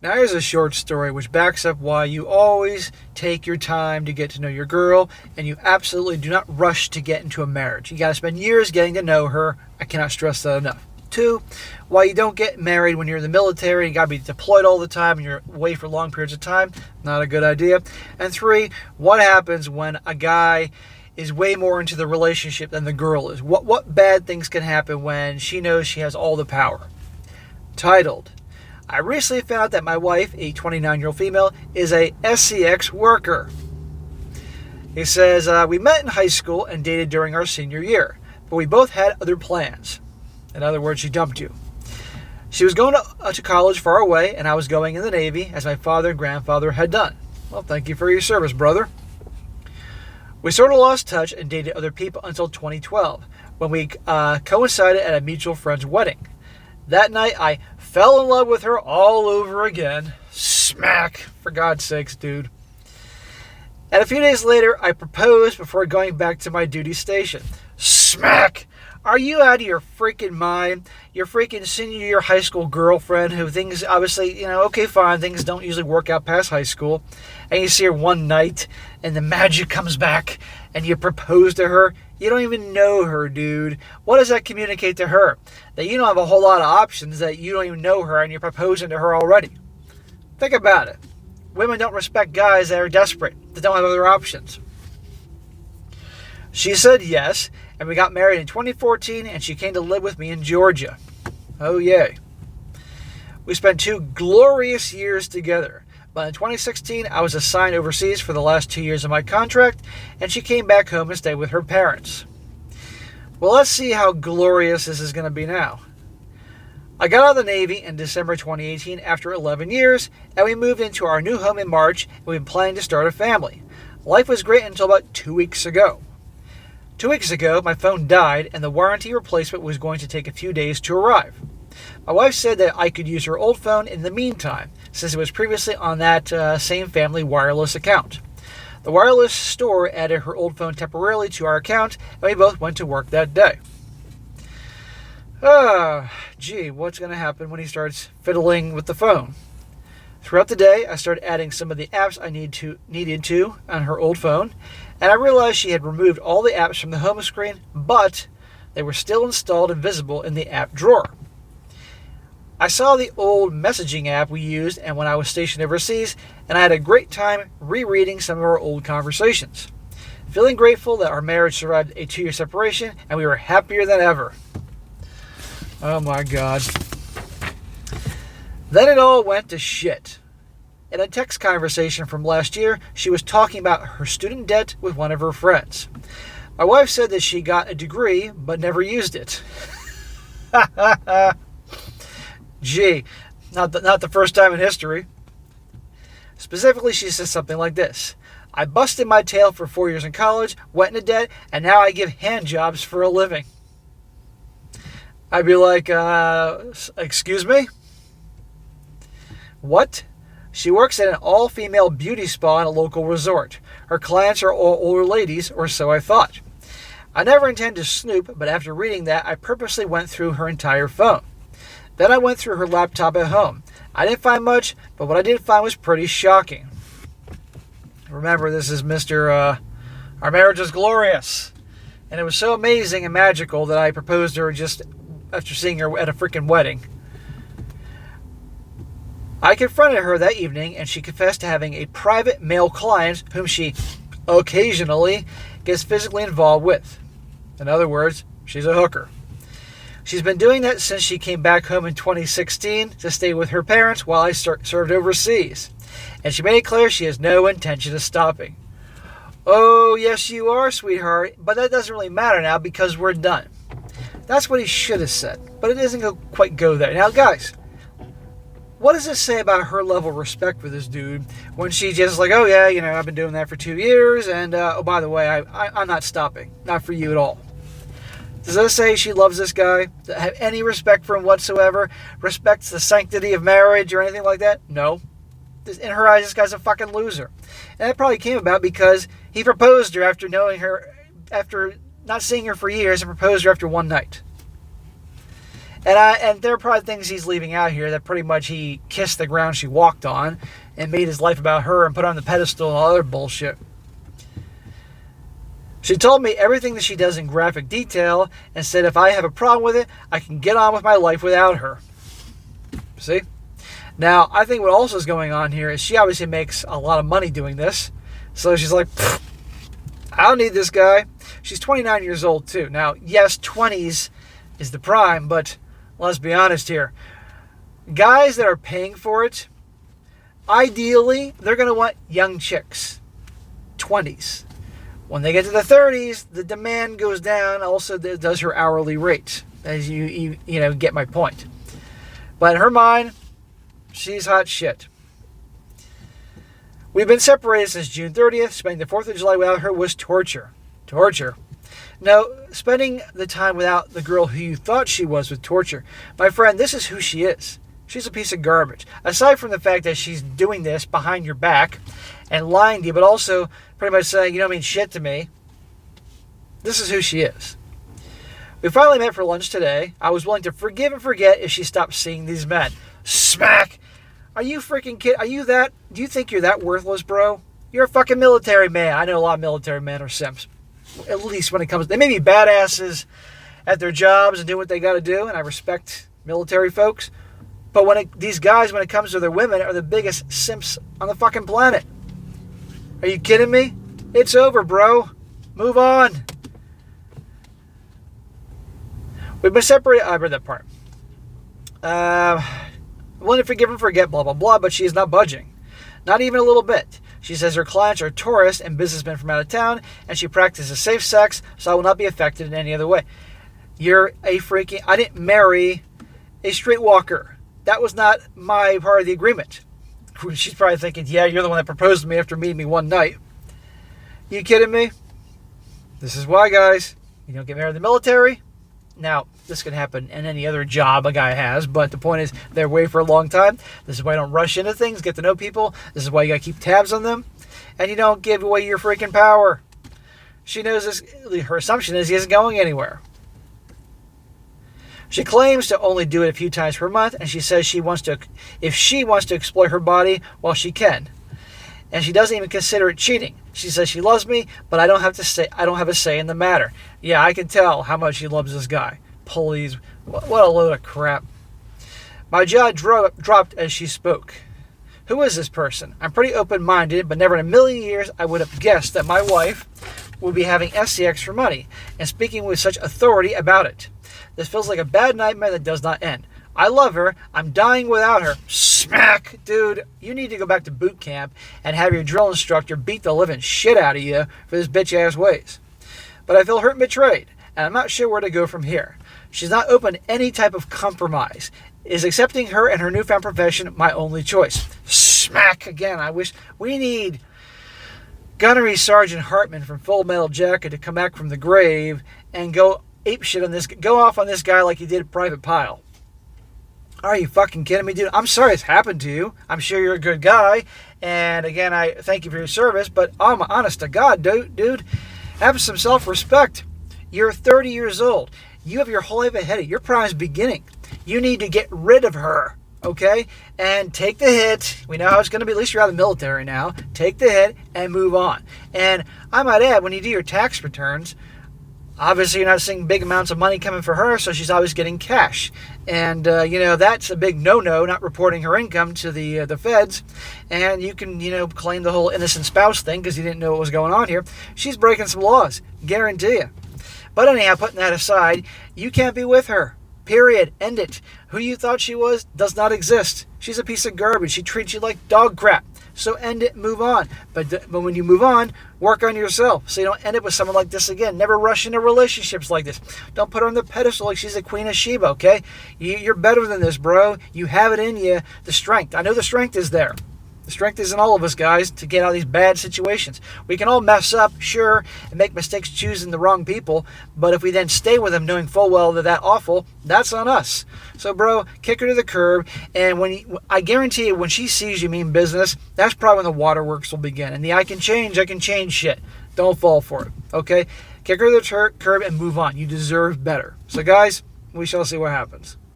Now here's a short story which backs up why you always take your time to get to know your girl, and you absolutely do not rush to get into a marriage. You gotta spend years getting to know her. I cannot stress that enough. 2, why you don't get married when you're in the military. You gotta be deployed all the time and you're away for long periods of time. Not a good idea. And 3, what happens when a guy is way more into the relationship than the girl is. What bad things can happen when she knows she has all the power. Titled, I recently found out that my wife, a 29-year-old female, is a SCX worker. He says, we met in high school and dated during our senior year, but we both had other plans. In other words, she dumped you. She was going to college far away, and I was going in the Navy, as my father and grandfather had done. Well, thank you for your service, brother. We sort of lost touch and dated other people until 2012, when we coincided at a mutual friend's wedding. That night, I fell in love with her all over again. Smack. For God's sakes, dude. And a few days later, I proposed before going back to my duty station. Smack. Are you out of your freaking mind? Your freaking senior year high school girlfriend who things, obviously, okay, fine, things don't usually work out past high school. And you see her one night and the magic comes back and you propose to her. You don't even know her, dude. What does that communicate to her? That you don't have a whole lot of options, that you don't even know her and you're proposing to her already. Think about it. Women don't respect guys that are desperate, that don't have other options. She said yes, and we got married in 2014, and she came to live with me in Georgia. Oh, yay. We spent 2 glorious years together. But in 2016, I was assigned overseas for the last 2 years of my contract, and she came back home and stayed with her parents. Well, let's see how glorious this is going to be now. I got out of the Navy in December 2018 after 11 years, and we moved into our new home in March, and we've been planning to start a family. Life was great until about 2 weeks ago. 2 weeks ago, my phone died, and the warranty replacement was going to take a few days to arrive. My wife said that I could use her old phone in the meantime, since it was previously on that same family wireless account. The wireless store added her old phone temporarily to our account, and we both went to work that day. Gee, what's going to happen when he starts fiddling with the phone? Throughout the day, I started adding some of the apps I needed to on her old phone, and I realized she had removed all the apps from the home screen, but they were still installed and visible in the app drawer. I saw the old messaging app we used and when I was stationed overseas, and I had a great time rereading some of our old conversations. Feeling grateful that our marriage survived a 2-year separation, and we were happier than ever. Oh my God. Then it all went to shit. In a text conversation from last year, she was talking about her student debt with one of her friends. My wife said that she got a degree but never used it. Gee, not the first time in history. Specifically, she says something like this. I busted my tail for 4 years in college, went into debt, and now I give hand jobs for a living. I'd be like, excuse me? What? She works at an all-female beauty spa in a local resort. Her clients are all older ladies, or so I thought. I never intend to snoop, but after reading that, I purposely went through her entire phone. Then I went through her laptop at home. I didn't find much, but what I did find was pretty shocking. Remember, this is Mr. Our marriage is glorious. And it was so amazing and magical that I proposed to her just after seeing her at a freaking wedding. I confronted her that evening, and she confessed to having a private male client whom she occasionally gets physically involved with. In other words, she's a hooker. She's been doing that since she came back home in 2016 to stay with her parents while I served overseas. And she made it clear she has no intention of stopping. Oh, yes, you are, sweetheart, but that doesn't really matter now because we're done. That's what he should have said, but it doesn't quite go there. Now, guys, what does this say about her level of respect for this dude when she just like, oh yeah, I've been doing that for 2 years, and oh, by the way, I'm not stopping. Not for you at all. Does that say she loves this guy? Does have any respect for him whatsoever? Respects the sanctity of marriage or anything like that? No. In her eyes, this guy's a fucking loser. And that probably came about because he proposed to her after not seeing her for years, and proposed to her after one night. And there are probably things he's leaving out here that pretty much he kissed the ground she walked on and made his life about her and put her on the pedestal and all other bullshit. She told me everything that she does in graphic detail and said if I have a problem with it, I can get on with my life without her. See? Now, I think what also is going on here is she obviously makes a lot of money doing this. So she's like, I don't need this guy. She's 29 years old too. Now, yes, 20s is the prime, but let's be honest here. Guys that are paying for it, ideally, they're going to want young chicks. 20s. When they get to the 30s, the demand goes down. Also, does her hourly rate, as you get my point. But in her mind, she's hot shit. We've been separated since June 30th. Spending the 4th of July without her was torture. Torture. No, spending the time without the girl who you thought she was torture. My friend, this is who she is. She's a piece of garbage. Aside from the fact that she's doing this behind your back and lying to you, but also pretty much saying, you don't mean shit to me. This is who she is. We finally met for lunch today. I was willing to forgive and forget if she stopped seeing these men. Smack! Are you freaking kidding? Do you think you're that worthless, bro? You're a fucking military man. I know a lot of military men are simps. At least when it comes, they may be badasses at their jobs and do what they got to do, and I respect military folks. But these guys, when it comes to their women, are the biggest simps on the fucking planet. Are you kidding me? It's over, bro. Move on. We've been separated. I read that part. Willing to forgive and forget, blah, blah, blah, but she is not budging. Not even a little bit. She says her clients are tourists and businessmen from out of town, and she practices safe sex, so I will not be affected in any other way. You're a freaking... I didn't marry a straight walker. That was not my part of the agreement. She's probably thinking, yeah, you're the one that proposed to me after meeting me one night. You kidding me? This is why, guys. You don't get married in the military. Now, this can happen in any other job a guy has, but the point is they're away for a long time. This is why you don't rush into things, get to know people. This is why you got to keep tabs on them. And you don't give away your freaking power. She knows this. Her assumption is he isn't going anywhere. She claims to only do it a few times per month, and she says if she wants to exploit her body, well, she can. And she doesn't even consider it cheating. She says she loves me, but I don't have a say in the matter. Yeah, I can tell how much she loves this guy. Please, what a load of crap. My jaw dropped as she spoke. Who is this person? I'm pretty open-minded, but never in a million years I would have guessed that my wife would be having SCX for money and speaking with such authority about it. This feels like a bad nightmare that does not end. I love her. I'm dying without her. Smack! Dude, you need to go back to boot camp and have your drill instructor beat the living shit out of you for this bitch-ass ways. But I feel hurt and betrayed, and I'm not sure where to go from here. She's not open to any type of compromise. Is accepting her and her newfound profession my only choice? Smack! Again, I wish we need Gunnery Sergeant Hartman from Full Metal Jacket to come back from the grave and go ape shit on this, go off on this guy like he did Private Pile. Are you fucking kidding me, dude? I'm sorry it's happened to you. I'm sure you're a good guy. And again, I thank you for your service. But I'm honest to God, dude, have some self-respect. You're 30 years old. You have your whole life ahead of you. Your prime's beginning. You need to get rid of her, okay? And take the hit. We know how it's going to be. At least you're out of the military now. Take the hit and move on. And I might add, when you do your tax returns, obviously, you're not seeing big amounts of money coming for her, so she's always getting cash. And, that's a big no-no, not reporting her income to the feds. And you can, claim the whole innocent spouse thing because you didn't know what was going on here. She's breaking some laws, guarantee you. But anyhow, putting that aside, you can't be with her. Period. End it. Who you thought she was does not exist. She's a piece of garbage. She treats you like dog crap. So end it, move on. But when you move on, work on yourself so you don't end up with someone like this again. Never rush into relationships like this. Don't put her on the pedestal like she's the Queen of Sheba, okay? You're better than this, bro. You have it in you, the strength. I know the strength is there. The strength is in all of us, guys, to get out of these bad situations. We can all mess up, sure, and make mistakes choosing the wrong people, but if we then stay with them knowing full well they're that awful, that's on us. So, bro, kick her to the curb, and I guarantee you, when she sees you mean business, that's probably when the waterworks will begin. And the I can change shit. Don't fall for it, okay? Kick her to the curb and move on. You deserve better. So, guys, we shall see what happens.